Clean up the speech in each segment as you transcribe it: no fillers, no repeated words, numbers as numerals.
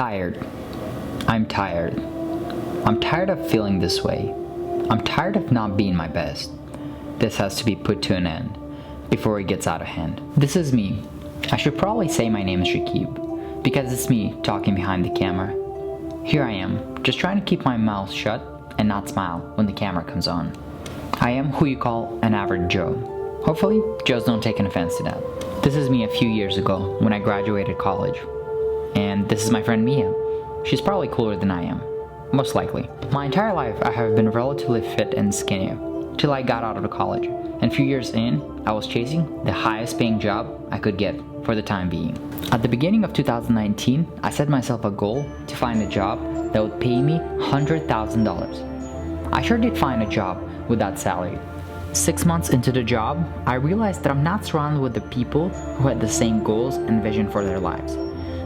Tired. I'm tired. I'm tired of feeling this way. I'm tired of not being my best. This has to be put to an end before it gets out of hand. This is me. I should probably say my name is SHEKIB because it's me talking behind the camera. Here I am, just trying to keep my mouth shut and not smile when the camera comes on. I am who you call an average Joe. Hopefully, Joes don't take an offense to that. This is me a few years ago when I graduated college. And this is my friend Mia. She's probably cooler than I am. Most likely. My entire life I have been relatively fit and skinny till I got out of college. And a few years in, I was chasing the highest paying job I could get for the time being. At the beginning of 2019, I set myself a goal to find a job that would pay me $100,000. I sure did find a job with that salary. 6 months into the job, I realized that I'm not surrounded with the people who had the same goals and vision for their lives.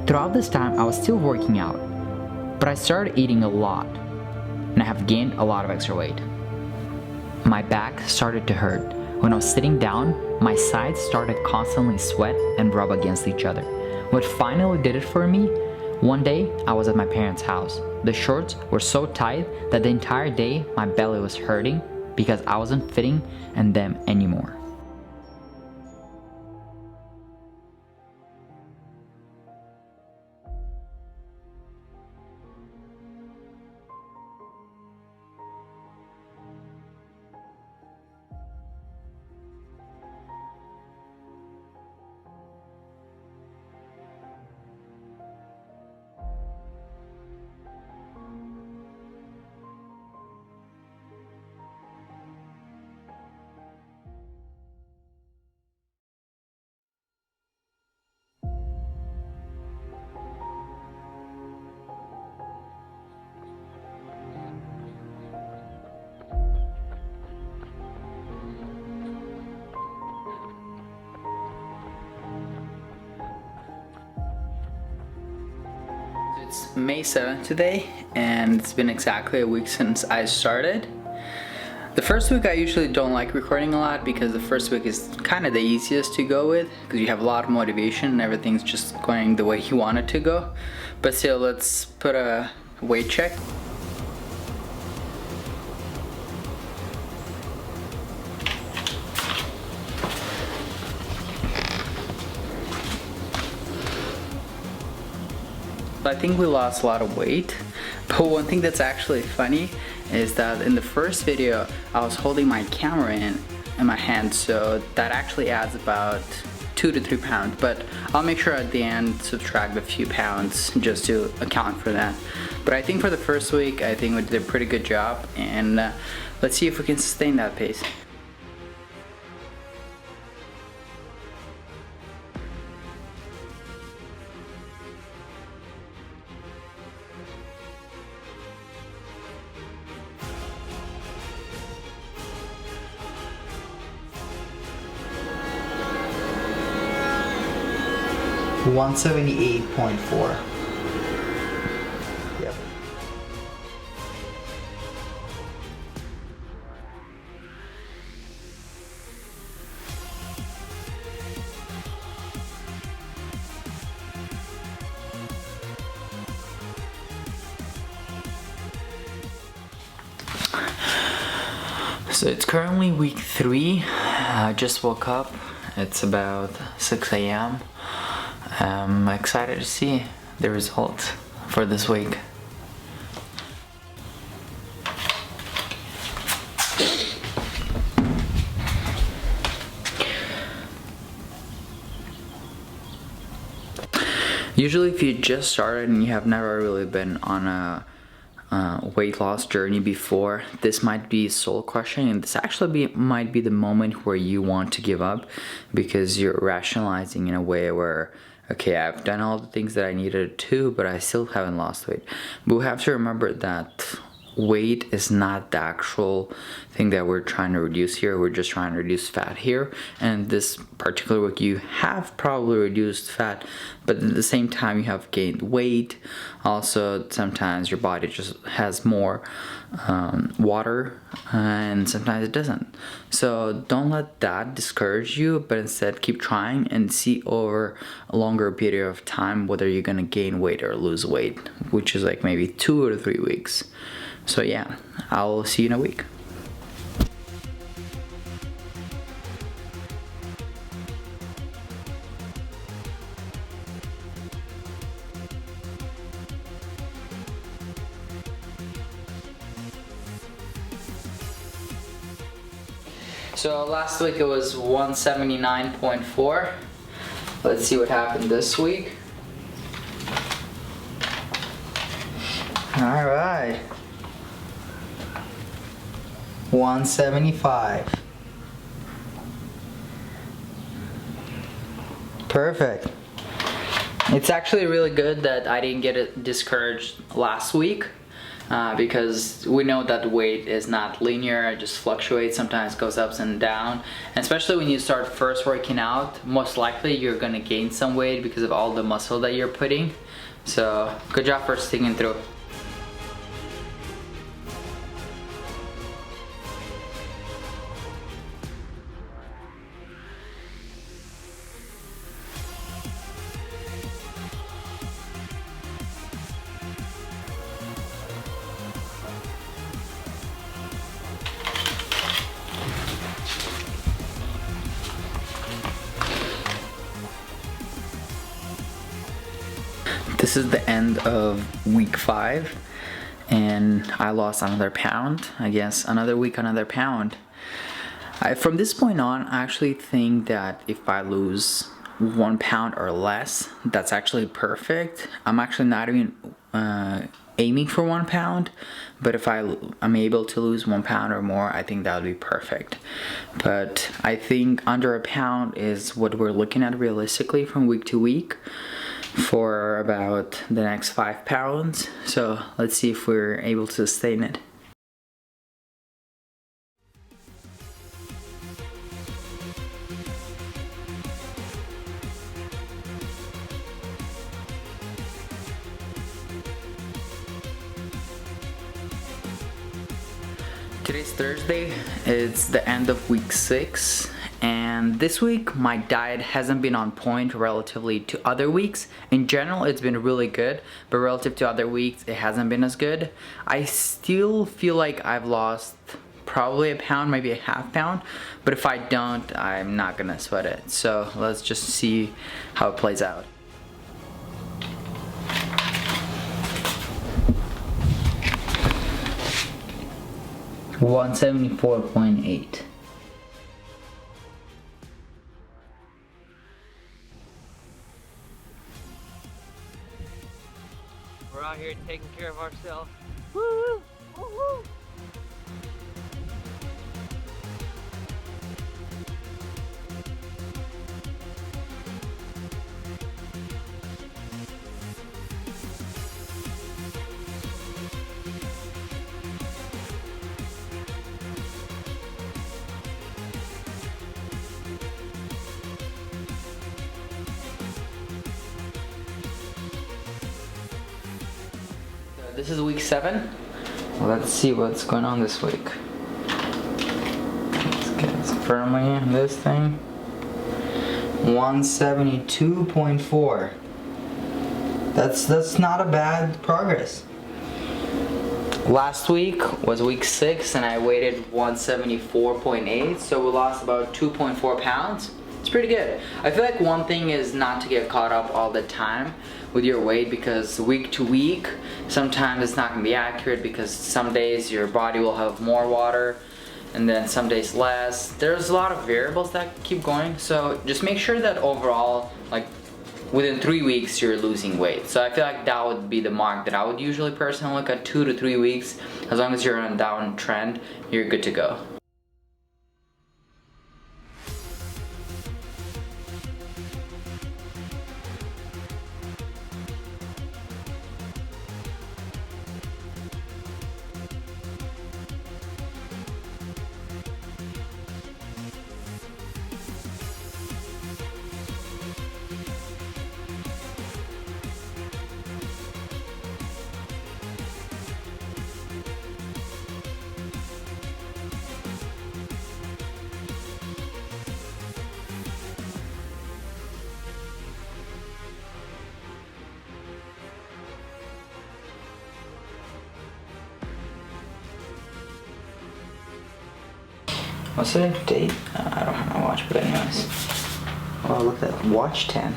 Throughout this time, I was still working out, but I started eating a lot, and I have gained a lot of extra weight. My back started to hurt. When I was sitting down, my sides started constantly sweat and rub against each other. What finally did it for me? One day, I was at my parents' house. The shorts were so tight that the entire day my belly was hurting because I wasn't fitting in them anymore. It's May 7th today, and it's been exactly a week since I started. The first week I usually don't like recording a lot because the first week is kind of the easiest to go with because you have a lot of motivation and everything's just going the way you want it to go. But still, let's put a weight check. I think we lost a lot of weight, but one thing that's actually funny is that in the first video I was holding my camera in my hand, so that actually adds about 2 to 3 pounds, but I'll make sure at the end subtract a few pounds just to account for that. But I think for the first week I think we did a pretty good job, and let's see if we can sustain that pace. $178.4. Yep. So it's currently week 3. I just woke up. It's about 6 a.m. I'm excited to see the results for this week. Usually if you just started and you have never really been on a weight loss journey before, this might be soul crushing, and this actually might be the moment where you want to give up because you're rationalizing in a way where, okay, I've done all the things that I needed to, but I still haven't lost weight. But we have to remember that weight is not the actual thing that we're trying to reduce here. We're just trying to reduce fat here, and this particular week you have probably reduced fat, but at the same time you have gained weight. Also, sometimes your body just has more water, and sometimes it doesn't. So don't let that discourage you, but instead keep trying and see over a longer period of time whether you're gonna gain weight or lose weight, which is like maybe 2 or 3 weeks. So yeah, I'll see you in a week. So last week it was 179.4. Let's see what happened this week. All right. 175. Perfect. It's actually really good that I didn't get discouraged last week, because we know that weight is not linear, it just fluctuates, sometimes goes up and down. And especially when you start first working out, most likely you're gonna gain some weight because of all the muscle that you're putting. So good job for sticking through. This is the end of week 5, and I lost another pound. I guess another week, another pound. From this point on, I actually think that if I lose 1 pound or less, that's actually perfect. I'm actually not even aiming for 1 pound, but if I'm able to lose 1 pound or more, I think that would be perfect. But I think under a pound is what we're looking at realistically from week to week for about the next 5 pounds. So let's see if we're able to sustain it. Today's Thursday, it's the end of week 6, and this week my diet hasn't been on point relatively to other weeks. In general, it's been really good, but relative to other weeks, it hasn't been as good. I still feel like I've lost probably a pound, maybe a half pound, but if I don't, I'm not gonna sweat it. So let's just see how it plays out. $174.8. We're out here taking care of ourselves. Woo! Woo-hoo! This is week 7. Let's see what's going on this week. Let's get firmly in this thing. 172.4. That's not a bad progress. Last week was week 6 and I weighted 174.8, so we lost about 2.4 pounds. It's pretty good. I feel like one thing is not to get caught up all the time with your weight, because week to week sometimes it's not going to be accurate, because some days your body will have more water and then some days less. There's a lot of variables that keep going, so just make sure that overall, like within 3 weeks, you're losing weight. So I feel like that would be the mark that I would usually personally look at, 2 to 3 weeks. As long as you're on a down trend, you're good to go. What's the date? I don't have my watch, but anyways. Oh, look at that. Watch 10.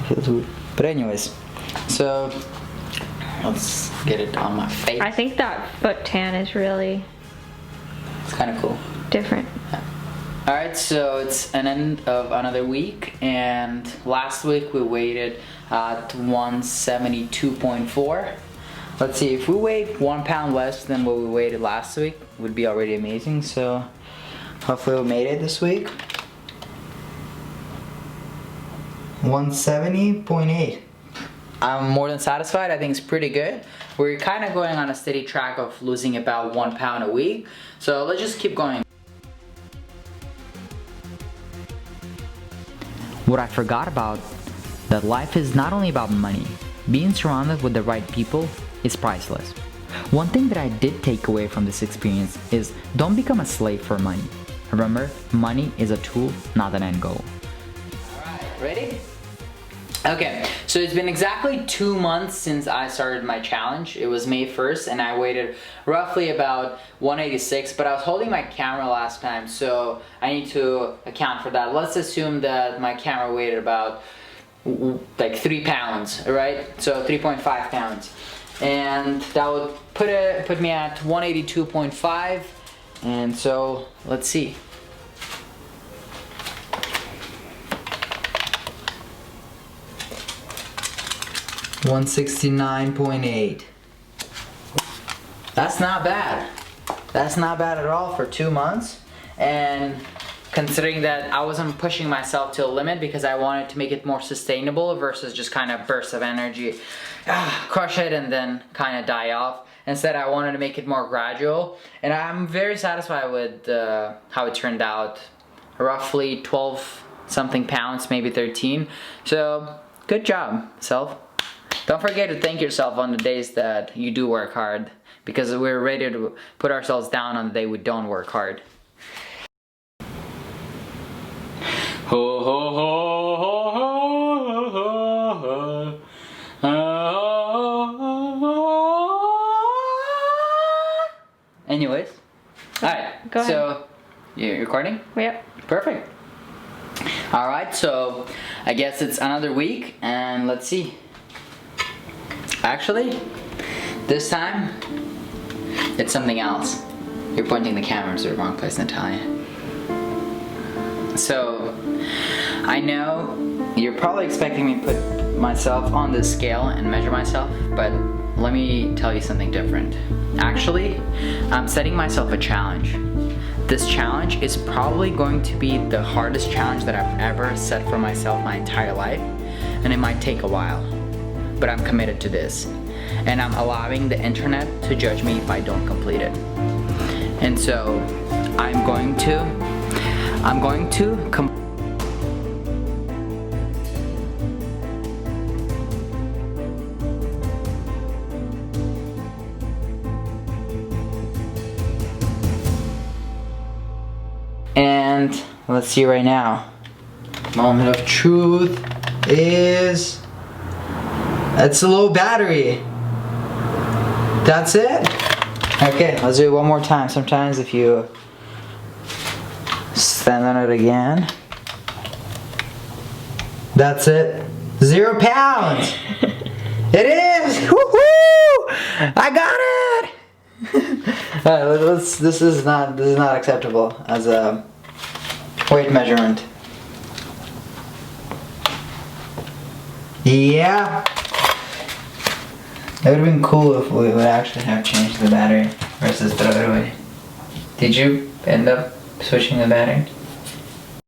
Feels weird. But anyways, so let's get it on my face. I think that foot tan is really It's kind of cool. different. Yeah. Alright, so it's an end of another week, and last week we weighted at 172.4. Let's see, if we weighed 1 pound less than what we weighted last week, would be already amazing. So hopefully we made it this week. 170.8. I'm more than satisfied. I think it's pretty good. We're kind of going on a steady track of losing about 1 pound a week. So let's just keep going. What I forgot about, that life is not only about money. Being surrounded with the right people is priceless. One thing that I did take away from this experience is don't become a slave for money. Remember, money is a tool, not an end goal. Alright, ready? Okay, so it's been exactly 2 months since I started my challenge. It was May 1st and I weighted roughly about 186, but I was holding my camera last time, so I need to account for that. Let's assume that my camera weighed about like 3 pounds, right? So 3.5 pounds. And that would put me at 182.5, and so let's see. $169.8. That's not bad. That's not bad at all for 2 months. And considering that I wasn't pushing myself to a limit because I wanted to make it more sustainable versus just kind of bursts of energy, crush it and then kind of die off. Instead, I wanted to make it more gradual. And I'm very satisfied with how it turned out. Roughly 12 something pounds, maybe 13. So good job, self. Don't forget to thank yourself on the days that you do work hard, because we're ready to put ourselves down on the day we don't work hard. Ho ho ho ho ho ho. Anyways, alright, Go ahead. So you're recording? Yep. Perfect. Alright, so I guess it's another week, and let's see. Actually, this time, it's something else. You're pointing the camera to the wrong place, Natalia. So, I know you're probably expecting me to put myself on this scale and measure myself, but let me tell you something different. Actually, I'm setting myself a challenge. This challenge is probably going to be the hardest challenge that I've ever set for myself my entire life, and it might take a while. But I'm committed to this, and I'm allowing the internet to judge me if I don't complete it. And so I'm going to and let's see right now. Moment of truth is, it's a low battery. That's it? Okay, let's do it one more time. Sometimes if you stand on it again. That's it. 0 pounds. It is. Woohoo! I got it. Alright, this is not acceptable as a weight measurement. Yeah. It would have been cool if we would actually have changed the battery versus the other way. Did you end up switching the battery?